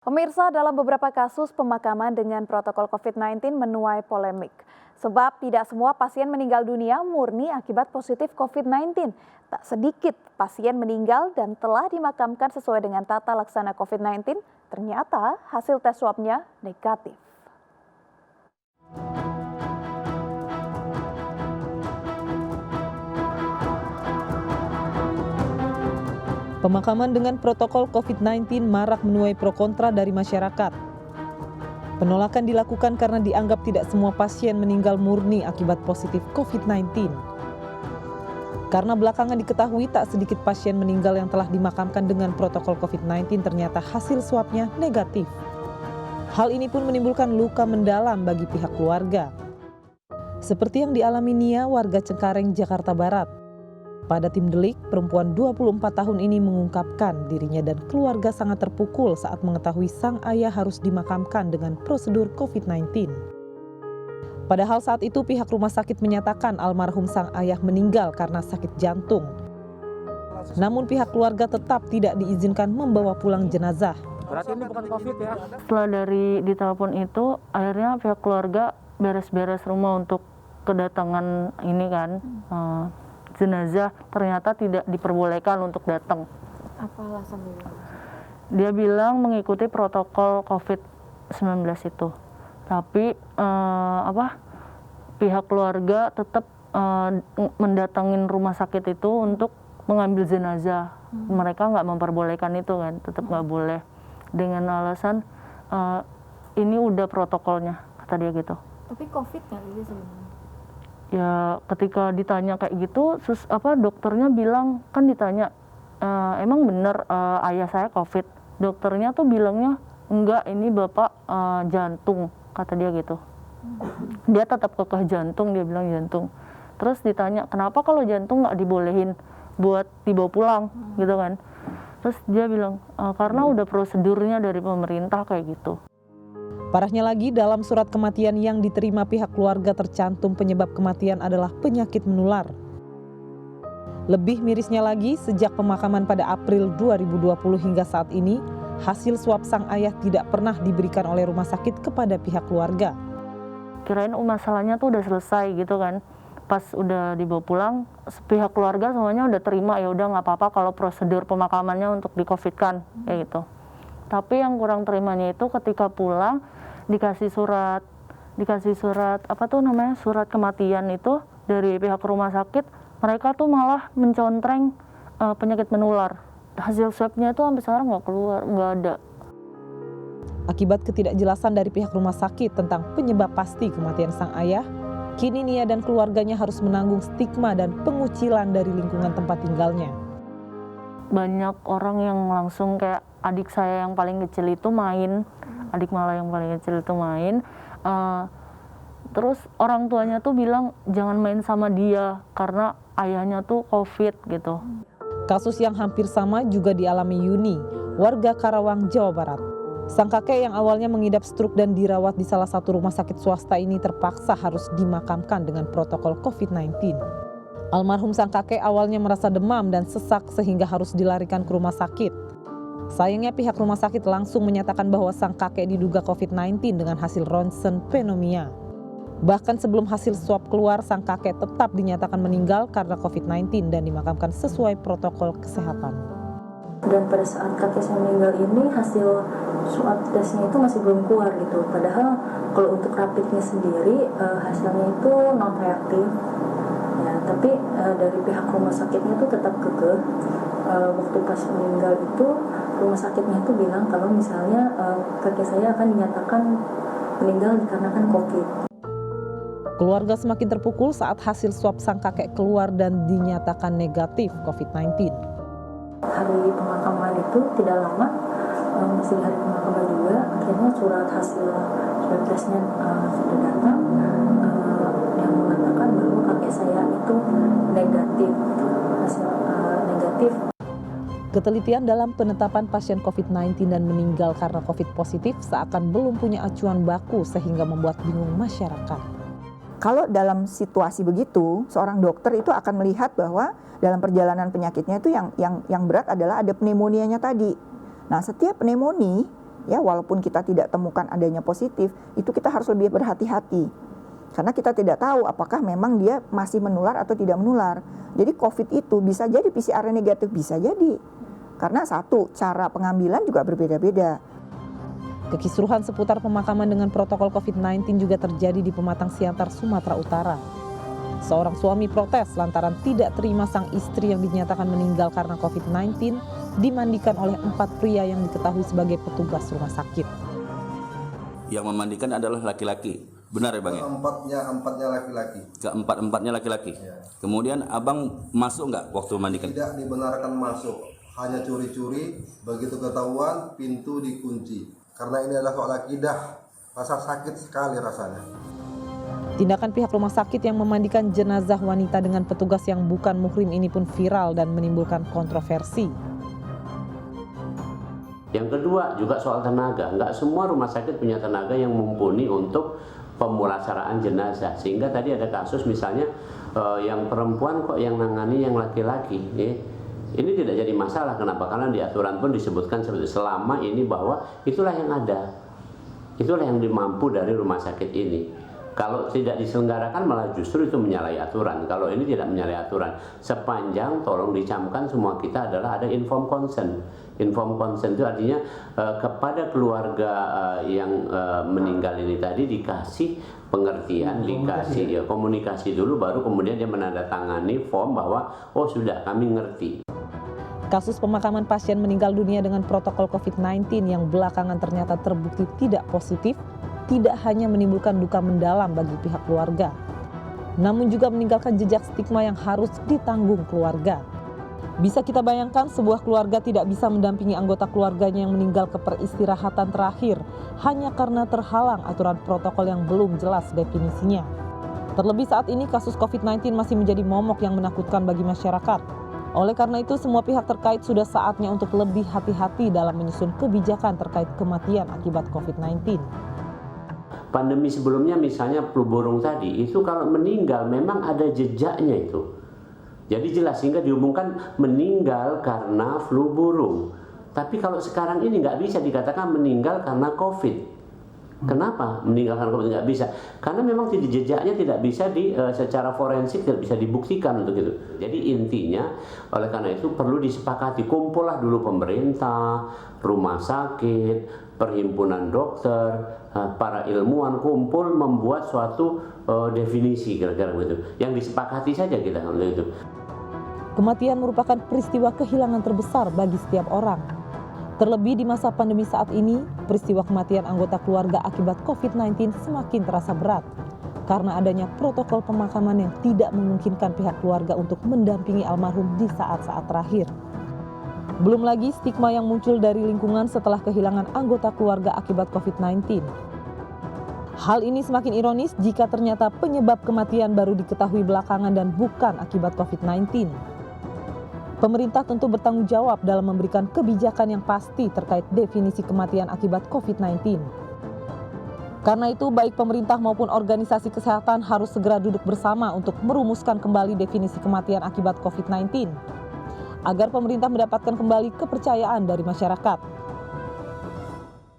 Pemirsa, dalam beberapa kasus pemakaman dengan protokol COVID-19 menuai polemik. Sebab tidak semua pasien meninggal dunia murni akibat positif COVID-19. Tak sedikit pasien meninggal dan telah dimakamkan sesuai dengan tata laksana COVID-19, ternyata hasil tes swabnya negatif. Pemakaman dengan protokol COVID-19 marak menuai pro kontra dari masyarakat. Penolakan dilakukan karena dianggap tidak semua pasien meninggal murni akibat positif COVID-19. Karena belakangan diketahui tak sedikit pasien meninggal yang telah dimakamkan dengan protokol COVID-19 ternyata hasil swabnya negatif. Hal ini pun menimbulkan luka mendalam bagi pihak keluarga. Seperti yang dialami Nia, warga Cengkareng, Jakarta Barat. Pada tim delik, perempuan 24 tahun ini mengungkapkan dirinya dan keluarga sangat terpukul saat mengetahui sang ayah harus dimakamkan dengan prosedur COVID-19. Padahal saat itu pihak rumah sakit menyatakan almarhum sang ayah meninggal karena sakit jantung. Namun pihak keluarga tetap tidak diizinkan membawa pulang jenazah. Berarti ini bukan COVID ya? Setelah dari ditelepon itu, akhirnya pihak keluarga beres-beres rumah untuk kedatangan ini kan. Jenazah ternyata tidak diperbolehkan untuk datang. Apa alasan dia? Dia bilang mengikuti protokol COVID-19 itu. Tapi pihak keluarga tetap mendatangin rumah sakit itu untuk mengambil jenazah. Mereka nggak memperbolehkan itu kan, tetap nggak boleh. Dengan alasan ini udah protokolnya, kata dia gitu. Tapi COVID nggak sih sebenarnya? Ya ketika ditanya kayak gitu, dokternya bilang, kan ditanya, emang bener ayah saya COVID? Dokternya tuh bilangnya, enggak, ini bapak jantung, kata dia gitu. Dia tetap kekeh jantung, dia bilang jantung. Terus ditanya, kenapa kalau jantung nggak dibolehin buat dibawa pulang, gitu kan. Terus dia bilang, karena udah prosedurnya dari pemerintah kayak gitu. Parahnya lagi, dalam surat kematian yang diterima pihak keluarga tercantum penyebab kematian adalah penyakit menular. Lebih mirisnya lagi, sejak pemakaman pada April 2020 hingga saat ini, hasil swab sang ayah tidak pernah diberikan oleh rumah sakit kepada pihak keluarga. Kirain masalahnya tuh udah selesai gitu kan. Pas udah dibawa pulang, pihak keluarga semuanya udah terima, ya udah nggak apa-apa kalau prosedur pemakamannya untuk di-COVID-kan kayak gitu. Tapi yang kurang terimanya itu ketika pulang dikasih surat surat kematian itu dari pihak rumah sakit, mereka tuh malah mencontreng penyakit menular. Hasil swabnya itu sampai sekarang nggak keluar, nggak ada. Akibat ketidakjelasan dari pihak rumah sakit tentang penyebab pasti kematian sang ayah, kini Nia dan keluarganya harus menanggung stigma dan pengucilan dari lingkungan tempat tinggalnya. Banyak orang yang langsung kayak adik saya yang paling kecil itu main, adik malah yang paling kecil itu main. Terus orang tuanya tuh bilang jangan main sama dia karena ayahnya tuh COVID gitu. Kasus yang hampir sama juga dialami Yuni, warga Karawang, Jawa Barat. Sang kakek yang awalnya mengidap stroke dan dirawat di salah satu rumah sakit swasta ini terpaksa harus dimakamkan dengan protokol COVID-19. Almarhum sang kakek awalnya merasa demam dan sesak sehingga harus dilarikan ke rumah sakit. Sayangnya pihak rumah sakit langsung menyatakan bahwa sang kakek diduga COVID-19 dengan hasil ronsen pneumonia. Bahkan sebelum hasil swab keluar, sang kakek tetap dinyatakan meninggal karena COVID-19 dan dimakamkan sesuai protokol kesehatan. Dan pada saat kakek saya meninggal ini hasil swab tesnya itu masih belum keluar gitu. Padahal kalau untuk rapidnya sendiri hasilnya itu non reaktif. Ya, tapi dari pihak rumah sakitnya itu tetap kekeh. Waktu pas meninggal itu rumah sakitnya itu bilang kalau misalnya kakek saya akan dinyatakan meninggal dikarenakan COVID. Keluarga semakin terpukul saat hasil swab sang kakek keluar dan dinyatakan negatif COVID-19. Hari pemakaman itu tidak lama, masih hari pemakaman juga, akhirnya surat hasil swab testnya sudah datang yang mengatakan bahwa kakek saya itu negatif, hasil negatif. Ketelitian dalam penetapan pasien COVID-19 dan meninggal karena COVID positif seakan belum punya acuan baku sehingga membuat bingung masyarakat. Kalau dalam situasi begitu, seorang dokter itu akan melihat bahwa dalam perjalanan penyakitnya itu yang berat adalah ada pneumonianya tadi. Nah, setiap pneumonia ya walaupun kita tidak temukan adanya positif, itu kita harus lebih berhati-hati. Karena kita tidak tahu apakah memang dia masih menular atau tidak menular. Jadi COVID itu bisa jadi PCR negatif, bisa jadi. Karena satu, cara pengambilan juga berbeda-beda. Kekisruhan seputar pemakaman dengan protokol COVID-19 juga terjadi di Pematang Siantar, Sumatera Utara. Seorang suami protes lantaran tidak terima sang istri yang dinyatakan meninggal karena COVID-19 dimandikan oleh 4 pria yang diketahui sebagai petugas rumah sakit. Yang memandikan adalah laki-laki, benar ya Bang ya? Empatnya laki-laki. Keempat-empatnya laki-laki. Ya. Kemudian abang masuk nggak waktu memandikan? Tidak dibenarkan masuk, hanya curi-curi. Begitu ketahuan, pintu dikunci. Karena ini adalah soal akidah, rasa sakit sekali rasanya. Tindakan pihak rumah sakit yang memandikan jenazah wanita dengan petugas yang bukan muhrim ini pun viral dan menimbulkan kontroversi. Yang kedua juga soal tenaga. Nggak semua rumah sakit punya tenaga yang mumpuni untuk pemulasaraan jenazah. Sehingga tadi ada kasus misalnya yang perempuan kok yang nangani yang laki-laki. Ini tidak jadi masalah. Kenapa? Karena di aturan pun disebutkan seperti selama ini bahwa itulah yang ada. Itulah yang dimampu dari rumah sakit ini. Kalau tidak diselenggarakan malah justru itu menyalahi aturan. Kalau ini tidak menyalahi aturan. Sepanjang tolong dicamkan semua kita adalah ada informed consent. Informed consent itu artinya kepada keluarga yang meninggal ini tadi dikasih pengertian, dikasih komunikasi dulu, baru kemudian dia menandatangani form bahwa oh sudah kami ngerti. Kasus pemakaman pasien meninggal dunia dengan protokol COVID-19 yang belakangan ternyata terbukti tidak positif, tidak hanya menimbulkan duka mendalam bagi pihak keluarga, namun juga meninggalkan jejak stigma yang harus ditanggung keluarga. Bisa kita bayangkan sebuah keluarga tidak bisa mendampingi anggota keluarganya yang meninggal ke peristirahatan terakhir hanya karena terhalang aturan protokol yang belum jelas definisinya. Terlebih saat ini kasus COVID-19 masih menjadi momok yang menakutkan bagi masyarakat. Oleh karena itu semua pihak terkait sudah saatnya untuk lebih hati-hati dalam menyusun kebijakan terkait kematian akibat COVID-19. Pandemi sebelumnya misalnya flu burung tadi itu kalau meninggal memang ada jejaknya itu. Jadi jelas sehingga diumumkan meninggal karena flu burung. Tapi kalau sekarang ini nggak bisa dikatakan meninggal karena COVID. Kenapa meninggal karena COVID nggak bisa? Karena memang jejaknya tidak bisa secara forensik tidak bisa dibuktikan untuk itu. Jadi intinya oleh karena itu perlu disepakati, kumpullah dulu pemerintah, rumah sakit, perhimpunan dokter, para ilmuwan kumpul membuat suatu definisi kira-kira begitu. Yang disepakati saja kita untuk itu. Kematian merupakan peristiwa kehilangan terbesar bagi setiap orang. Terlebih di masa pandemi saat ini, peristiwa kematian anggota keluarga akibat COVID-19 semakin terasa berat karena adanya protokol pemakaman yang tidak memungkinkan pihak keluarga untuk mendampingi almarhum di saat-saat terakhir. Belum lagi stigma yang muncul dari lingkungan setelah kehilangan anggota keluarga akibat COVID-19. Hal ini semakin ironis jika ternyata penyebab kematian baru diketahui belakangan dan bukan akibat COVID-19. Pemerintah tentu bertanggung jawab dalam memberikan kebijakan yang pasti terkait definisi kematian akibat COVID-19. Karena itu, baik pemerintah maupun organisasi kesehatan harus segera duduk bersama untuk merumuskan kembali definisi kematian akibat COVID-19, agar pemerintah mendapatkan kembali kepercayaan dari masyarakat.